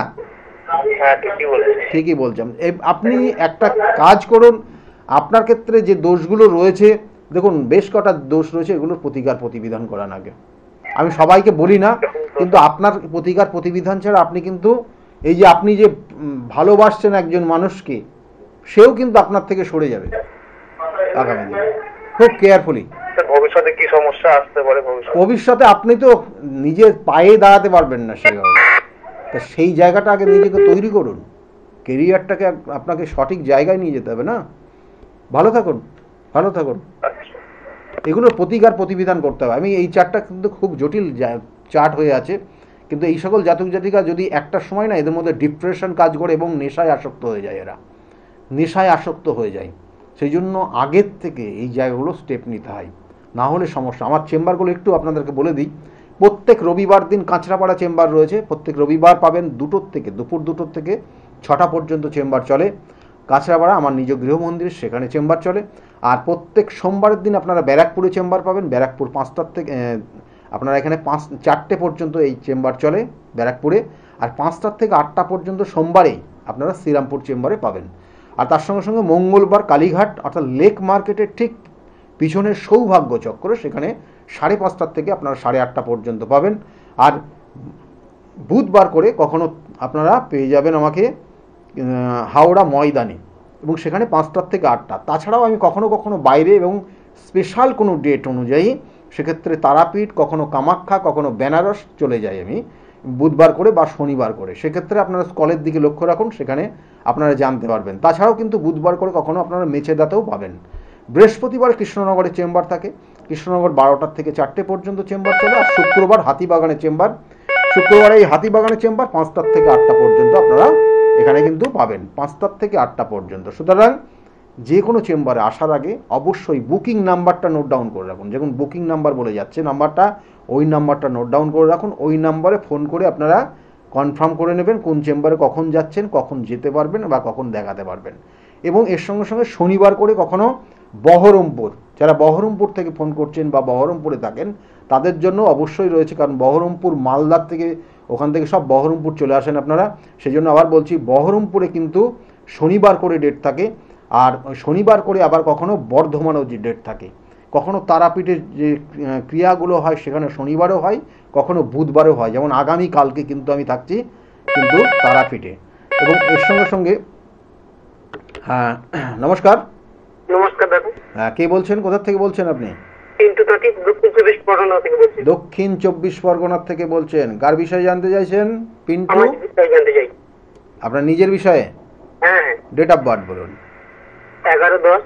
ঠিকই বলছেন। আপনি একটা কাজ করুন, আপনার ক্ষেত্রে যে দোষগুলো রয়েছে, দেখুন বেশ কটা দোষ রয়েছে, এগুলোর প্রতিকার প্রতিবিধান করান আগে। আমি সবাইকে বলি না, কিন্তু আপনার প্রতিকার প্রতিবিধান ছাড়া আপনি কিন্তু এই যে আপনি যে ভালোবাসছেন একজন মানুষকে, সেও কিন্তু আপনার থেকে সরে যাবে আগামী দিনে। খুব কেয়ারফুলি। ভবিষ্যতে কি সমস্যা আসতে পারে ভবিষ্যতে আপনি তো নিজের পায়ে দাঁড়াতে পারবেন না সেইভাবে, তা সেই জায়গাটা আগে নিজেকে তৈরি করুন। কেরিয়ারটাকে আপনাকে সঠিক জায়গায় নিয়ে যেতে হবে না? ভালো থাকুন, ভালো থাকুন। এগুলোর প্রতিকার প্রতিবিধান করতে হবে। আমি এই চার্টটা কিন্তু খুব জটিল চার্ট হয়ে আছে, কিন্তু এই সকল জাতক জাতিকা যদি একটা সময় না এদের মধ্যে ডিপ্রেশন কাজ করে এবং নেশায় আসক্ত হয়ে যায়, এরা নেশায় আসক্ত হয়ে যায়। সেই জন্য আগের থেকে এই জায়গাগুলো স্টেপ নিতে হয়, না হলে সমস্যা। আমার চেম্বারগুলো একটু আপনাদেরকে বলে দিই। প্রত্যেক রবিবার দিন কাঁচরাপাড়া চেম্বার রয়েছে, প্রত্যেক রবিবার পাবেন দুপুর 2টো থেকে 6টা পর্যন্ত চেম্বার চলে। কাঁচরাপাড়া আমার নিজ গৃহমন্দির, সেখানে চেম্বার চলে। আর প্রত্যেক সোমবারের দিন আপনারা ব্যারাকপুরে চেম্বার পাবেন। ব্যারাকপুর 5টার থেকে আপনারা এখানে 4টে পর্যন্ত এই চেম্বার চলে ব্যারাকপুরে। আর 5টার থেকে 8টা পর্যন্ত সোমবারেই আপনারা শ্রীরামপুর চেম্বারে পাবেন। আর তার সঙ্গে সঙ্গে মঙ্গলবার কালীঘাট অর্থাৎ লেক মার্কেটের ঠিক পিছনের সৌভাগ্য চক্র, সেখানে 5:30টার থেকে আপনারা 8:30টা পর্যন্ত পাবেন। আর বুধবার করে কখনো আপনারা পেয়ে যাবেন আমাকে হাওড়া ময়দানে, এবং সেখানে 5টার থেকে 8টা। তাছাড়াও আমি কখনো কখনো বাইরে এবং স্পেশাল কোনো ডেট অনুযায়ী, সেক্ষেত্রে তারাপীঠ, কখনো কামাখ্যা, কখনো বেনারস চলে যাই আমি বুধবার করে বা শনিবার করে। সেক্ষেত্রে আপনারা স্কলের দিকে লক্ষ্য রাখুন, সেখানে আপনারা জানতে পারবেন। তাছাড়াও কিন্তু বুধবার করে কখনো আপনারা মেচেদাতেও পাবেন। বৃহস্পতিবার কৃষ্ণনগরে চেম্বার থাকে, কৃষ্ণনগর 12টার থেকে 4টে পর্যন্ত চেম্বার চলে। আর শুক্রবার হাতিবাগানে চেম্বার, শুক্রবার এই হাতিবাগানে চেম্বার 5টার থেকে 8টা পর্যন্ত আপনারা এখানে কিন্তু পাবেন, 5টার থেকে 8টা পর্যন্ত। সুতরাং যে কোনো চেম্বারে আসার আগে অবশ্যই বুকিং নাম্বারটা নোট ডাউন করে রাখুন। যেমন বুকিং নাম্বার বলে যাচ্ছে নাম্বারটা, ওই নাম্বারটা নোট ডাউন করে রাখুন। ওই নাম্বারে ফোন করে আপনারা কনফার্ম করে নেবেন কোন চেম্বারে কখন যাচ্ছেন, কখন যেতে পারবেন বা কখন দেখাতে পারবেন। এবং এর সঙ্গে সঙ্গে শনিবার করে কখনো বহরমপুর, যারা বহরমপুর থেকে ফোন করছেন বা বহরমপুরে থাকেন তাদের জন্য অবশ্যই রয়েছে, কারণ বহরমপুর মালদার থেকে, ওখান থেকে সব বহরমপুর চলে আসেন আপনারা। সেই জন্য আবার বলছি, বহরমপুরে কিন্তু শনিবার করে ডেট থাকে। আর শনিবার করে আবার কখনো বর্ধমানেও যে ডেট থাকে। কখনো তারাপীঠের যে ক্রিয়াগুলো হয় সেখানে শনিবারও হয়, কখনো বুধবারও হয়। যেমন আগামী কালকে কিন্তু আমি থাকছি কিন্তু তারাপীঠে। এবং এর সঙ্গে সঙ্গে হ্যাঁ, নমস্কার। নমস্কার দাদা। হ্যাঁ, কে বলছেন, কোথা থেকে বলছেন আপনি? দক্ষিণ 24 পরগনা থেকে বলছি। দক্ষিণ 24 পরগনা থেকে বলছেন। কার বিষয়ে জানতে চাইছেন পিন্টু? আপনার নিজের বিষয়ে? হ্যাঁ। ডেট অফ বার্থ বলুন। 11/10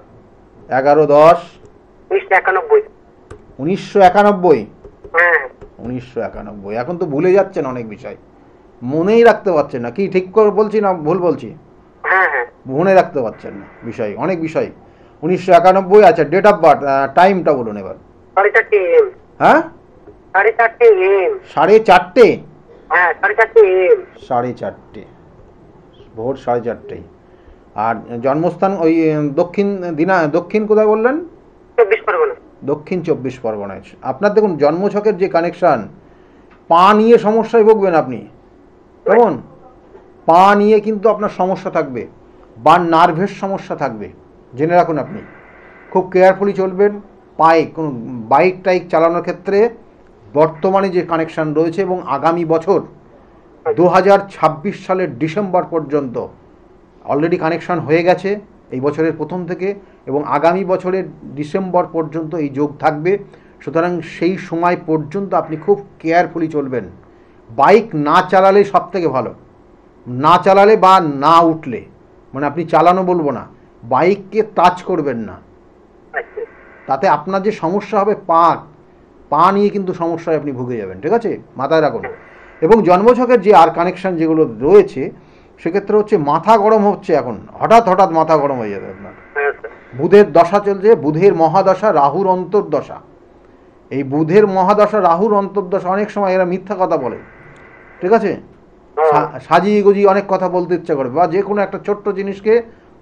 11/10/1991। 1991? হ্যাঁ। 1991। এখন তো ভুলে যাচ্ছেন অনেক বিষয়, মনেই রাখতে পারছেন না। কি ঠিক করে বলছি না ভুল বলছি? হ্যাঁ হ্যাঁ, মনে রাখতে পারছেন না বিষয়, অনেক বিষয়। 1991। আচ্ছা, ডেট অফ বার্থ, টাইমটা বলুন এবার। 4:30 AM। হ্যাঁ, 4:30 AM। 4:30? হ্যাঁ, 4:30 AM। 4:30, ভোর 4:30। আর জন্মস্থান ওই দক্ষিণ কোথায় বললেন? 24 পরগনা। দক্ষিণ 24 পরগনায়। আপনার দেখুন জন্মছকের যে কানেকশান, পা নিয়ে সমস্যায় ভুগবেন আপনি। কেমন পা নিয়ে কিন্তু আপনার সমস্যা থাকবে বা নার্ভের সমস্যা থাকবে, জেনে রাখুন। আপনি খুব কেয়ারফুলি চলবেন। পায়ে কোনো বাইক টাইক চালানোর ক্ষেত্রে বর্তমানে যে কানেকশান রয়েছে এবং আগামী বছর 2026 সালের ডিসেম্বর পর্যন্ত অলরেডি কানেকশান হয়ে গেছে এই বছরের প্রথম থেকে, এবং আগামী বছরের ডিসেম্বর পর্যন্ত এই যোগ থাকবে। সুতরাং সেই সময় পর্যন্ত আপনি খুব কেয়ারফুলি চলবেন। বাইক না চালালে সব থেকে ভালো, না চালালে বা না উঠলে, মানে আপনি চালানো বলবো না, বাইককে টাচ করবেন না। তাতে আপনার যে সমস্যা হবে পা নিয়ে কিন্তু সমস্যায় আপনি ভুগে যাবেন, ঠিক আছে, মাথায় রাখুন। এবং জন্মছকের যে আর কানেকশান যেগুলো রয়েছে সেক্ষেত্রে হচ্ছে মাথা গরম হচ্ছে, এখন হঠাৎ মাথা গরম হয়ে যাবে আপনার। বুধের দশা চলছে, বুধের মহাদশা, রাহুর অন্তর্দশা। এই বুধের মহাদশা, রাহুর অন্তর্দশা, অনেক সময় এরা মিথ্যা কথা বলে, ঠিক আছে, সাজিয়ে গুজিয়ে অনেক কথা বলতে ইচ্ছা করে, বা যে কোনো একটা ছোট্ট জিনিসকে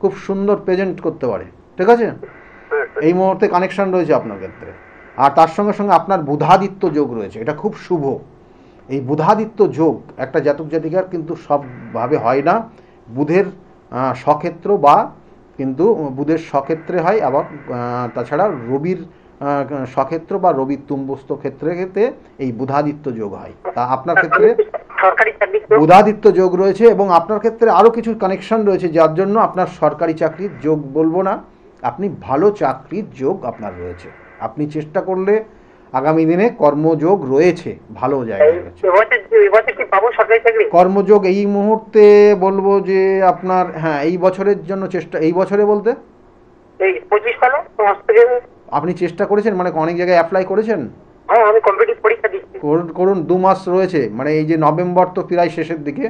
খুব সুন্দর প্রেজেন্ট করতে পারে, ঠিক আছে। এই মুহূর্তে কানেকশান রয়েছে আপনার ক্ষেত্রে। আর তার সঙ্গে সঙ্গে আপনার বুধাদিত্য যোগ রয়েছে, এটা খুব শুভ। এই বুধাদিত্য যোগ একটা জাতক জাতিকার কিন্তু সবভাবে হয় না। বুধের স্বক্ষেত্র বা কিন্তু বুধের স্বক্ষেত্রে হয়, আবার তাছাড়া রবির স্বক্ষেত্র বা রবির তুম্বস্থ ক্ষেত্রে এই বুধাদিত্য যোগ হয়। তা আপনার ক্ষেত্রে বুধাদিত্য যোগ রয়েছে, এবং আপনার ক্ষেত্রে আরও কিছু কানেকশন রয়েছে যার জন্য আপনার সরকারি চাকরির যোগ বলবো না, আপনি ভালো চাকরির যোগ আপনার রয়েছে। আপনি চেষ্টা করলে আগামী দিনে কর্মযোগ রয়েছে, ভালো জায়গায় রয়েছে। কর্মযোগ এই মুহূর্তে বলবো যে আপনার, হ্যাঁ, এই বছরের জন্য চেষ্টা, এই বছরে বলতে আপনি চেষ্টা করেছেন, মানে অনেক জায়গায় অ্যাপ্লাই করেছেন? আমি কম্পিটিটিভ পরীক্ষা দিচ্ছি। করুন, 2 মাস রয়েছে, মানে এই যে নভেম্বর তো প্রায় শেষের দিকে,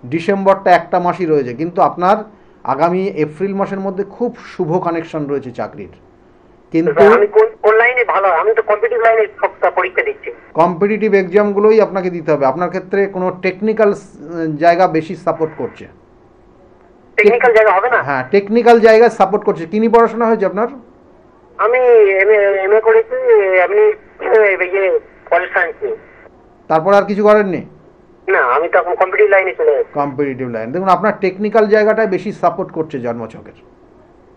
ডিসেম্বরটা একটা মাসই রয়েছে, কিন্তু আপনার আগামী এপ্রিল মাসের মধ্যে খুব শুভ কানেকশন রয়েছে চাকরির। কিন্তু কোন লাইনে ভালো? আমি তো কম্পিটিটিভ লাইনে পরীক্ষা দিচ্ছি। কম্পিটিটিভ এক্সামগুলোই আপনাকে দিতে হবে। আপনার ক্ষেত্রে কোনো টেকনিক্যাল জায়গা বেশি সাপোর্ট করছে। টেকনিক্যাল জায়গা হবে না? হ্যাঁ, টেকনিক্যাল জায়গা সাপোর্ট করছে। কি নিয়ে পড়াশোনা হয়েছে আপনার? আমি এমএ করেছি, আমি পলিটিক্যাল সায়েন্স নিয়ে। তারপর আর কিছু করেননি? না, আমি তো এখন কম্পিটিটিভ লাইনে চলে যাচ্ছি। কম্পিটিটিভ লাইন, দেখুন আপনার টেকনিক্যাল জায়গাটায় বেশি সাপোর্ট করছে জন্মছকের।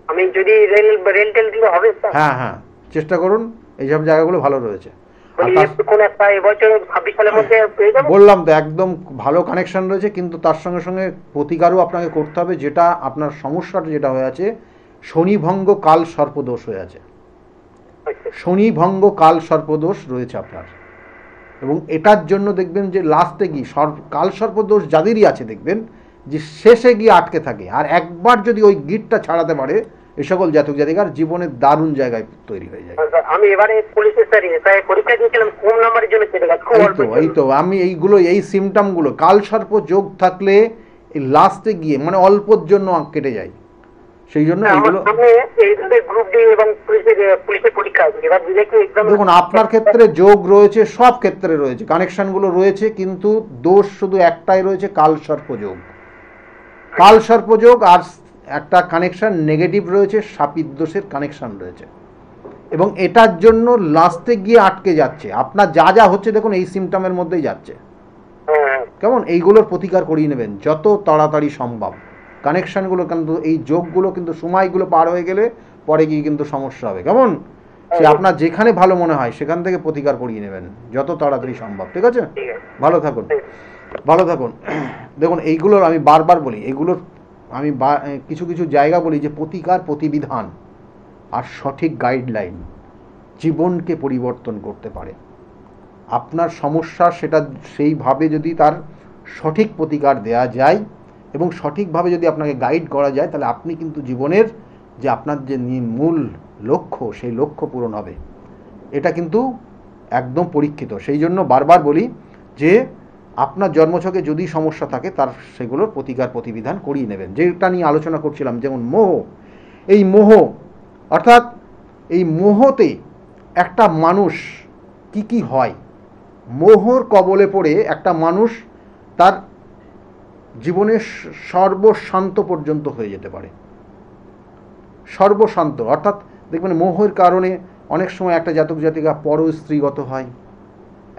আমি যদি রেল টেল দিলে হবে? হ্যাঁ, চেষ্টা করুন, এইসব জায়গাগুলো ভালো রয়েছে। বললাম তো একদম ভালো কানেকশন রয়েছে, কিন্তু তার সঙ্গে সঙ্গে প্রতিকারও আপনাকে করতে হবে। যেটা আপনার সমস্যাটা যেটা হয়ে আছে, শনিভঙ্গ কাল সর্পদোষ হয়ে আছে। শনিভঙ্গ কাল সর্পদোষ রয়েছে আপনার, এবং এটার জন্য দেখবেন যে লাস্টে গিয়ে কাল সর্পদোষ যাদেরই আছে দেখবেন যে শেষে গিয়ে আটকে থাকে। আর একবার যদি ওই গিটটা ছাড়াতে পারে, এই সকল জাতক জাতিকার জীবনের দারুণ জায়গায় তৈরি হয়ে যায়। আমি এবারে পুলিশের পরীক্ষা দিয়েছিলাম, কম নাম্বারের জন্য কেটে গেছে। এই তো আমি এই সিমটমগুলো, কাল সর্প যোগ থাকলে এই লাস্টে গিয়ে মানে অল্পর জন্য কেটে যায়। সেই জন্য এইগুলো দেখুন আপনার ক্ষেত্রে যোগ রয়েছে, সব ক্ষেত্রে রয়েছে, কানেকশনগুলো রয়েছে, কিন্তু দোষ শুধু একটাই রয়েছে, কাল সর্প যোগ। কাল সর্প যোগ আর একটা কানেকশন নেগেটিভ রয়েছে, শাপিত দোষের কানেকশন রয়েছে, এবং এটার জন্য লাস্টে গিয়ে আটকে যাচ্ছে। আপনার যা হচ্ছে দেখুন এই সিমটমের মধ্যেই যাচ্ছে, কেমন? এইগুলোর প্রতিকার করিয়ে নেবেন যত তাড়াতাড়ি সম্ভব। কানেকশনগুলো কিন্তু, এই যোগগুলো কিন্তু সময়গুলো পার হয়ে গেলে পরে গিয়ে কিন্তু সমস্যা হবে, কেমন? সে আপনার যেখানে ভালো মনে হয় সেখান থেকে প্রতিকার করিয়ে নেবেন যত তাড়াতাড়ি সম্ভব, ঠিক আছে? ভালো থাকুন। দেখুন এইগুলোর আমি বারবার বলি, এগুলোর আমি কিছু কিছু জায়গা বলি যে প্রতিকার, প্রতিবিধান আর সঠিক গাইডলাইন জীবনকে পরিবর্তন করতে পারে। আপনার সমস্যা সেটা সেইভাবে যদি তার সঠিক প্রতিকার দেয়া যায় এবং সঠিকভাবে যদি আপনাকে গাইড করা যায়, তাহলে আপনি কিন্তু জীবনের যে আপনার যে মূল লক্ষ্য, সেই লক্ষ্য পূরণ হবে। এটা কিন্তু একদম পরীক্ষিত। সেই জন্য বারবার বলি যে আপনার জন্মছকে যদি সমস্যা থাকে তার সেগুলোর প্রতিকার প্রতিবিধান করিয়ে নেবেন। যেটা নিয়ে আলোচনা করছিলাম, যেমন মোহ, এই মোহ অর্থাৎ এই মোহতে একটা মানুষ কি হয়, মোহর কবলে পড়ে একটা মানুষ তার জীবনের সর্বশান্ত পর্যন্ত হয়ে যেতে পারে। সর্বশান্ত অর্থাৎ দেখবেন মোহের কারণে অনেক সময় একটা জাতক জাতিকা পরস্ত্রীগত হয়,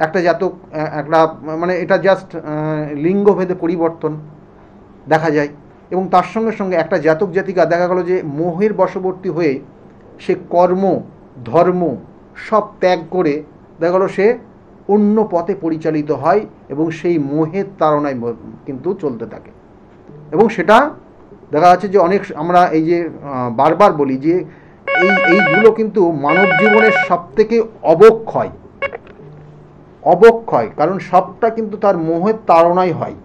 একটা জাতক একটা মানে এটা জাস্ট লিঙ্গভেদে পরিবর্তন, দেখা যায়। এবং তার সঙ্গে সঙ্গে একটা জাতক জাতিকা দেখা গেল যে মোহের বশবর্তী হয়ে সে কর্ম ধর্ম সব ত্যাগ করে দেখা গেল সে অন্য পথে পরিচালিত হয় এবং সেই মোহের তাড়নায় কিন্তু চলতে থাকে। এবং সেটা দেখা যাচ্ছে যে অনেক আমরা এই যে বারবার বলি যে এইগুলো কিন্তু মানব জীবনের সবথেকে অবক্ষয়, কারণ সবটা কিন্তু তার মোহের তাড়নায় হয়।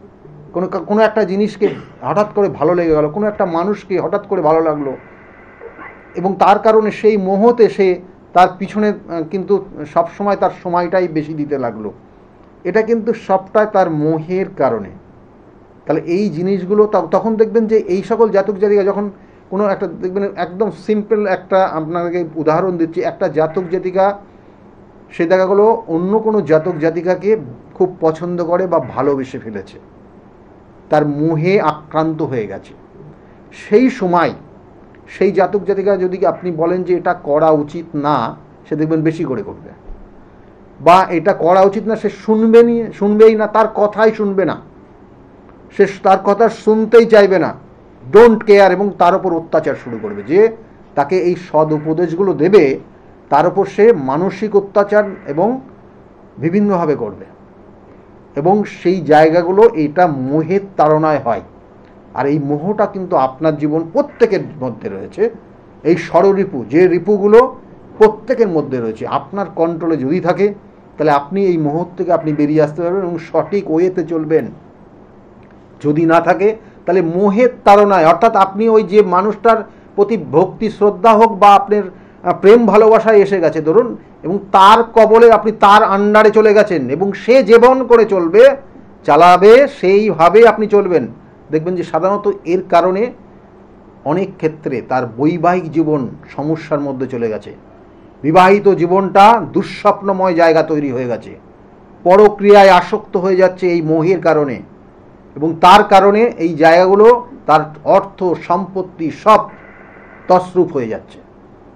কোনো একটা জিনিসকে হঠাৎ করে ভালো লেগে গেল, কোনো একটা মানুষকে হঠাৎ করে ভালো লাগলো, এবং তার কারণে সেই মোহতে সে তার পিছনে কিন্তু সবসময় তার সময়টাই বেশি দিতে লাগলো। এটা কিন্তু সবটাই তার মোহের কারণে। তাহলে এই জিনিসগুলো তখন দেখবেন যে এই সকল জাতক জাতিকা যখন কোনো একটা দেখবেন, একদম সিম্পল একটা আপনাকে উদাহরণ দিচ্ছি, একটা জাতক জাতিকা সে দেখা গেলো অন্য কোনো জাতক জাতিকাকে খুব পছন্দ করে বা ভালোবেসে ফেলেছে, তার মোহে আক্রান্ত হয়ে গেছে। সেই সময় সেই জাতক জাতিকা যদি আপনি বলেন যে এটা করা উচিত না, সে দেখবেন বেশি করে করবে, বা এটা করা উচিত না সে শুনবেই না, তার কথাই শুনবে না, সে তার কথা শুনতেই চাইবে না, ডোন্ট কেয়ার, এবং তার উপর অত্যাচার শুরু করবে। যে তাকে এই সদ উপদেশগুলো দেবে তার উপর সে মানসিক অত্যাচার এবং বিভিন্নভাবে করবে। এবং সেই জায়গাগুলো এটা মোহের তাড়নায় হয়। আর এই মোহটা কিন্তু আপনার জীবন প্রত্যেকের মধ্যে রয়েছে। এই ষড়রিপু, যে রিপুগুলো প্রত্যেকের মধ্যে রয়েছে, আপনার কন্ট্রোলে যদি থাকে তাহলে আপনি এই মোহ থেকে আপনি বেরিয়ে আসতে পারবেন এবং সঠিক ওয়েতে চলবেন। যদি না থাকে তাহলে মোহের তাড়নায়, অর্থাৎ আপনি ওই যে মানুষটার প্রতি ভক্তি শ্রদ্ধা হোক বা আপনার প্রেম ভালোবাসায় এসে গেছে ধরুন, এবং তার কবলে আপনি তার আন্ডারে চলে গেছেন এবং সে যেমন করে চালাবে সেইভাবে আপনি চলবেন। দেখবেন যে সাধারণত এর কারণে অনেক ক্ষেত্রে তার বৈবাহিক জীবন সমস্যার মধ্যে চলে গেছে, বিবাহিত জীবনটা দুঃস্বপ্নময় জায়গা তৈরি হয়ে গেছে, পরক্রিয়ায় আসক্ত হয়ে যাচ্ছে এই মোহের কারণে, এবং তার কারণে এই জায়গাগুলো তার অর্থ সম্পত্তি সব তছরূপ হয়ে যাচ্ছে।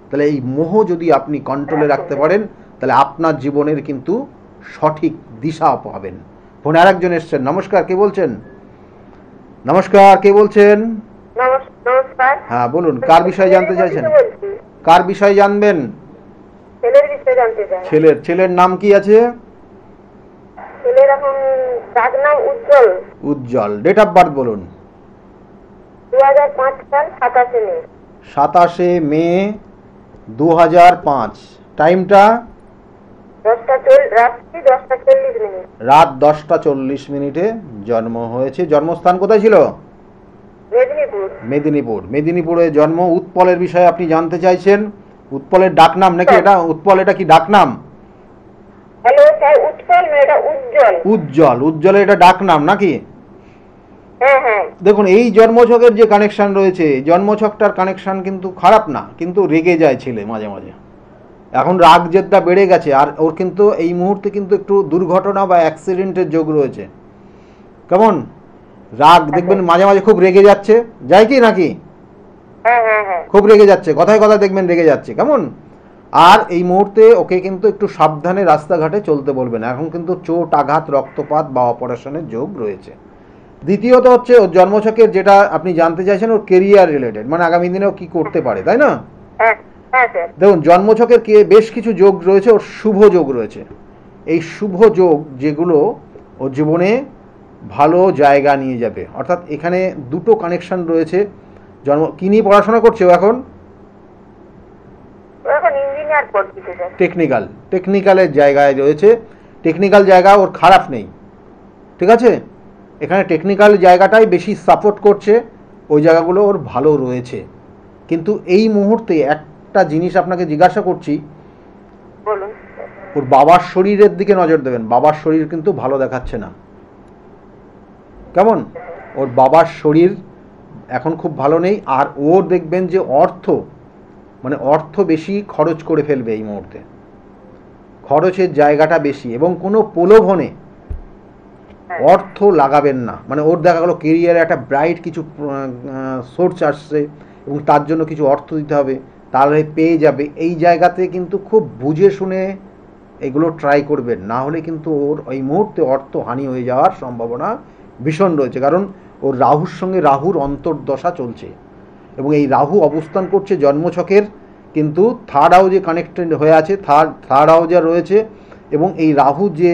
তাহলে এই মোহ যদি আপনি কন্ট্রোলে রাখতে পারেন তাহলে আপনার জীবনের কিন্তু সঠিক দিশা পাবেন। ফোনে আরেকজন এসছেন। নমস্কার, কে বলছেন? নমস্কার, কে বলছেন? নমস্কার। হ্যাঁ বলুন, কার বিষয়ে জানতে চাইছেন? কার বিষয়ে জানবেন? ছেলের বিষয়ে জানতে চাই। ছেলের নাম কি আছে? ছেলের এখন ডাক নাম উজ্জ্বল। উজ্জ্বল। ডেট অফ বার্থ বলুন। 2005 সাল 27 মে। 27 মে 2005। টাইমটা? রাত 10:40 জন্ম হয়েছে। জন্মস্থান কোথায় ছিল? মেদিনীপুর। মেদিনীপুরে জন্ম। উৎপলের বিষয়ে আপনি জানতে চাইছেন। উৎপলের ডাকনাম নাকি এটা? উৎপল এটা কি ডাকনাম? উজ্জ্বল। উজ্জ্বলের এটা ডাকনাম নাকি? দেখুন, এই জন্মছকের যে কানেকশন রয়েছে, জন্মছকটার কানেকশন কিন্তু খারাপ না, কিন্তু রেগে যায় ছেলে মাঝে মাঝে। এখন রাগ জেদটা বেড়ে গেছে, আর ওর কিন্তু এই মুহূর্তে কিন্তু একটু দুর্ঘটনা বা অ্যাক্সিডেন্টের যোগ রয়েছে। কেমন রাগ দেখবেন মাঝে মাঝে খুব রেগে যাচ্ছে, যায় কি নাকি? খুব রেগে যাচ্ছে, কথায় কথায় দেখবেন রেগে যাচ্ছে। কেমন? আর এই মুহূর্তে ওকে কিন্তু একটু সাবধানে রাস্তাঘাটে চলতে বলবেন। এখন কিন্তু চোট আঘাত রক্তপাত বা অপারেশনের যোগ রয়েছে। দ্বিতীয়ত হচ্ছে ওর জন্মছকের যেটা আপনি জানতে চাইছেন, ওর কেরিয়ার রিলেটেড, মানে আগামী দিনেও কি করতে পারে, তাই না? দেখুন, জন্মছকের বেশ কিছু যোগ রয়েছে, ওর শুভ যোগ রয়েছে। এই শুভ যোগ যেগুলো ওর জীবনে ভালো জায়গা নিয়ে যাবে। অর্থাৎ এখানে দুটো কানেকশন রয়েছে। কি নিয়ে পড়াশোনা করছে ও এখন? টেকনিক্যালের জায়গায় রয়েছে। টেকনিক্যাল জায়গা ওর খারাপ নেই, ঠিক আছে? এখানে টেকনিক্যাল জায়গাটাই বেশি সাপোর্ট করছে, ওই জায়গাগুলো ওর ভালো রয়েছে। কিন্তু এই মুহূর্তে একটা জিনিস আপনাকে জিজ্ঞাসা করছি, ওর বাবার শরীরের দিকে নজর দেবেন। বাবার শরীর কিন্তু ভালো দেখাচ্ছে না। কেমন? ওর বাবার শরীর এখন খুব ভালো নেই। আর ওর দেখবেন যে অর্থ বেশি খরচ করে ফেলবে এই মুহূর্তে, খরচের জায়গাটা বেশি, এবং কোনো প্রলোভনে অর্থ লাগাবেন না। মানে ওর দেখা গেলো কেরিয়ারে একটা ব্রাইট কিছু সোর্স আসছে এবং তার জন্য কিছু অর্থ দিতে হবে, তাহলে পেয়ে যাবে। এই জায়গাতে কিন্তু খুব বুঝে শুনে এগুলো ট্রাই করবেন, না হলে কিন্তু ওর এই মুহূর্তে অর্থ হানি হয়ে যাওয়ার সম্ভাবনা ভীষণ রয়েছে। কারণ ওর রাহুর সঙ্গে রাহুর অন্তর্দশা চলছে এবং এই রাহু অবস্থান করছে জন্মছকের কিন্তু থার্ড হাউজে কানেক্টেড হয়ে আছে, থার্ড হাউজে রয়েছে এবং এই রাহু যে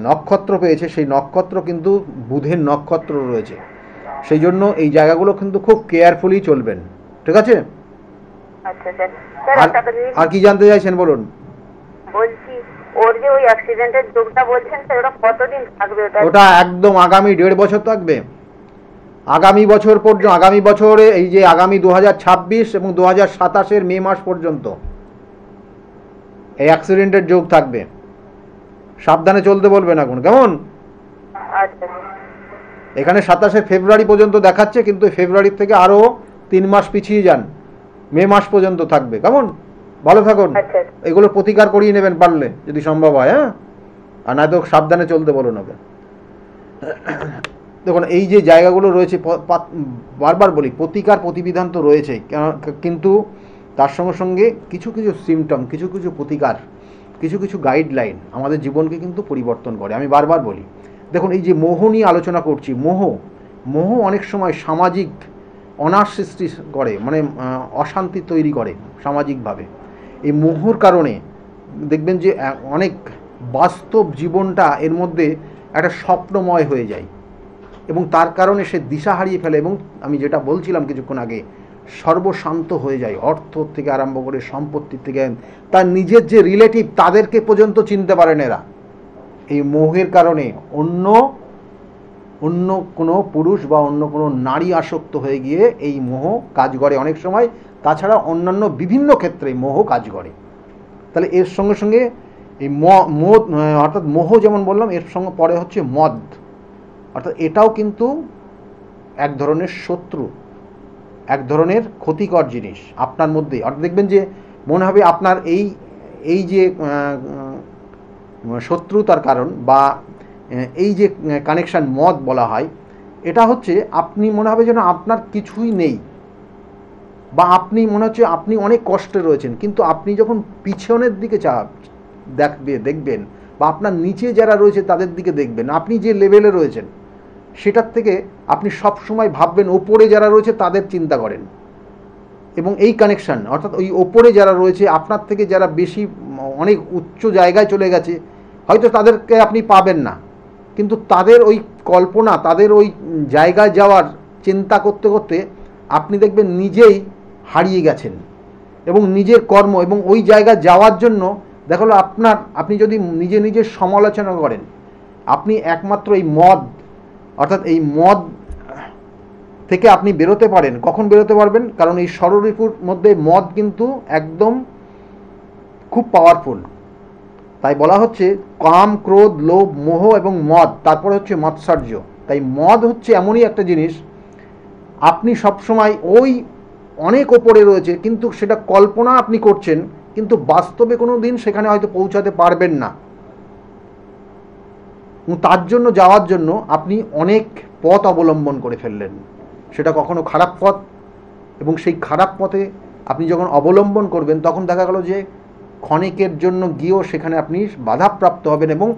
নক্ষত্র পেয়েছে সেই নক্ষত্র কিন্তু বুধের নক্ষত্র রয়েছে। সেই জন্য এই জায়গাগুলো কিন্তু খুব কেয়ারফুলি চলবেন, ঠিক আছে? আচ্ছা স্যার, আর কি জানতে চাইছেন বলুন? বলছি ওর যে ওই অ্যাক্সিডেন্টের যোগটা বলছেন স্যার, ওটা কতদিন থাকবে? ওটা একদম আগামী 1.5 বছর থাকবে। আগামী বছর পর্যন্ত, আগামী বছরে এই যে আগামী 2026 এবং 2027 মে মাস পর্যন্ত এই অ্যাক্সিডেন্টের যোগ থাকবে। সাবধানে চলতে বলবেন এখন, কেমন? আচ্ছা, এখানে 27 ফেব্রুয়ারি পর্যন্ত দেখাচ্ছে, কিন্তু ফেব্রুয়ারি থেকে আরও 3 মাস পিছিয়ে যান, মে মাস পর্যন্ত থাকবে, কেমন? ভালো থাকুন। এগুলো প্রতিকার করিয়ে নেবেন পারলে, যদি সম্ভব হয়, হ্যাঁ? আর নয়তো সাবধানে চলতে বলুন ওকে। দেখুন এই যে জায়গাগুলো রয়েছে, বারবার বলি প্রতিকার প্রতিবিধান তো রয়েছেই, কিন্তু তার সঙ্গে সঙ্গে কিছু কিছু সিমটম, কিছু কিছু প্রতিকার, কিছু কিছু গাইডলাইন আমাদের জীবনকে কিন্তু পরিবর্তন করে। আমি বারবার বলি, দেখুন এই যে মোহ নিয়ে আলোচনা করছি, মোহ অনেক সময় সামাজিক অনার সৃষ্টি করে, মানে অশান্তি তৈরি করে সামাজিকভাবে। এই মোহর কারণে দেখবেন যে অনেক বাস্তব জীবনটা এর মধ্যে একটা স্বপ্নময় হয়ে যায় এবং তার কারণে সে দিশা হারিয়ে ফেলে এবং আমি যেটা বলছিলাম কিছুক্ষণ আগে, সর্বশান্ত হয়ে যায়, অর্থ থেকে আরম্ভ করে সম্পত্তির থেকে তার নিজের যে রিলেটিভ তাদেরকে পর্যন্ত চিনতে পারেন এরা। এই মোহের কারণে অন্য কোনো পুরুষ বা অন্য কোনো নারী আসক্ত হয়ে গিয়ে এই মোহ কাজ করে অনেক সময়। তাছাড়া অন্যান্য বিভিন্ন ক্ষেত্রে মোহ কাজ করে। তাহলে এর সঙ্গে সঙ্গে এই মদ অর্থাৎ মোহ যেমন বললাম, এর সঙ্গে পরে হচ্ছে মদ, অর্থাৎ এটাও কিন্তু এক ধরনের শত্রু, এক ধরনের ক্ষতিকর জিনিস আপনার মধ্যে। অর্থাৎ দেখবেন যে মনে হবে আপনার এই যে শত্রুতার কারণ বা এই যে কানেকশান মদ বলা হয়, এটা হচ্ছে আপনি মনে হবে যেন আপনার কিছুই নেই বা আপনি মনে হচ্ছে আপনি অনেক কষ্টে রয়েছেন, কিন্তু আপনি যখন পিছনের দিকে দেখবেন বা আপনার নিচে যারা রয়েছে তাদের দিকে দেখবেন, আপনি যে লেভেলে রয়েছেন সেটার থেকে আপনি সব সময় ভাববেন ওপরে যারা রয়েছে তাদের চিন্তা করেন। এবং এই কানেকশান অর্থাৎ ওই ওপরে যারা রয়েছে আপনার থেকে যারা বেশি অনেক উচ্চ জায়গায় চলে গেছে, হয়তো তাদেরকে আপনি পাবেন না, কিন্তু তাদের ওই কল্পনা, তাদের ওই জায়গায় যাওয়ার চিন্তা করতে করতে আপনি দেখবেন নিজেই হারিয়ে গেছেন এবং নিজের কর্ম এবং ওই জায়গায় যাওয়ার জন্য দেখা হলো আপনি যদি নিজের সমালোচনা করেন, আপনি একমাত্র এই মদ অর্থাৎ এই মদ থেকে আপনি বেরোতে পারেন। কখন বেরোতে পারবেন? কারণ এই ষড়ঋপুর মধ্যে মদ কিন্তু একদম খুব পাওয়ারফুল। তাই বলা হচ্ছে কাম, ক্রোধ, লোভ, মোহ এবং মদ, তারপরে হচ্ছে মৎসর্য। তাই মদ হচ্ছে এমনই একটা জিনিস, আপনি সবসময় ওই অনেক ওপরে রয়েছে কিন্তু সেটা কল্পনা আপনি করছেন, কিন্তু বাস্তবে কোনো দিন সেখানে হয়তো পৌঁছাতে পারবেন না। তার জন্য যাওয়ার জন্য আপনি অনেক পথ অবলম্বন করে ফেললেন, সেটা কখনো খারাপ পথ, এবং সেই খারাপ পথে আপনি যখন অবলম্বন করবেন তখন দেখা গেল যে ক্ষণিকের জন্য গিয়েও সেখানে আপনি বাধাপ্রাপ্ত হবেন এবং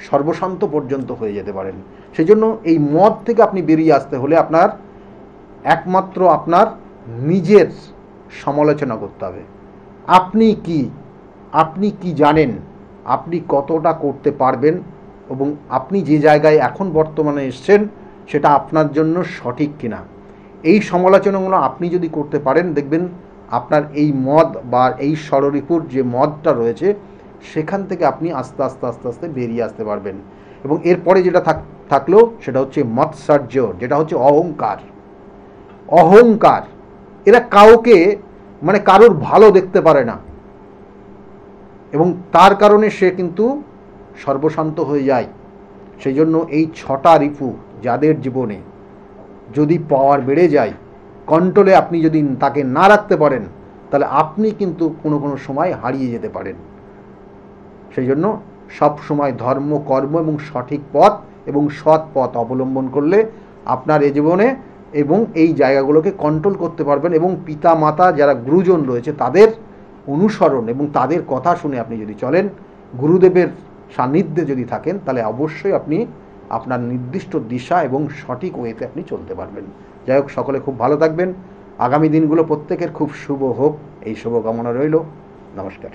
সর্বশান্ত পর্যন্ত হয়ে যেতে পারেন। সেই জন্য এই মদ থেকে আপনি বেরিয়ে আসতে হলে আপনার একমাত্র আপনার নিজের সমালোচনা করতে হবে। আপনি কি জানেন, আপনি কতটা করতে পারবেন এবং আপনি যে জায়গায় এখন বর্তমানে এসছেন সেটা আপনার জন্য সঠিক কিনা, এই সমালোচনাগুলো আপনি যদি করতে পারেন, দেখবেন আপনার এই মদ বা এই ষড়ঋপুর যে মদটা রয়েছে সেখান থেকে আপনি আস্তে আস্তে বেরিয়ে আসতে পারবেন। এবং এরপরে যেটা থাকলো সেটা হচ্ছে মৎসর্য, যেটা হচ্ছে অহংকার। এরা কাউকে মানে কারোর ভালো দেখতে পারে না এবং তার কারণে সে কিন্তু সর্বশান্ত হয়ে যায়। সেই জন্য এই 6টা রিপু যাদের জীবনে যদি পাওয়ার বেড়ে যায়, কন্ট্রোলে আপনি যদি তাকে না রাখতে পারেন, তাহলে আপনি কিন্তু কোনো সময় হারিয়ে যেতে পারেন। সেই জন্য সব সময় ধর্ম, কর্ম এবং সঠিক পথ এবং সৎ পথ অবলম্বন করলে আপনার এই জীবনে এবং এই জায়গাগুলোকে কন্ট্রোল করতে পারবেন। এবং পিতা মাতা যারা গুরুজন রয়েছে তাদের অনুসরণ এবং তাদের কথা শুনে আপনি যদি চলেন, গুরুদেবের সান্নিধ্যে যদি থাকেন, তাহলে অবশ্যই আপনি আপনার নির্দিষ্ট দিশা এবং সঠিক ওয়েতে আপনি চলতে পারবেন। যাই হোক, সকলে খুব ভালো থাকবেন। আগামী দিনগুলো প্রত্যেকের খুব শুভ হোক, এই শুভকামনা রইল। নমস্কার।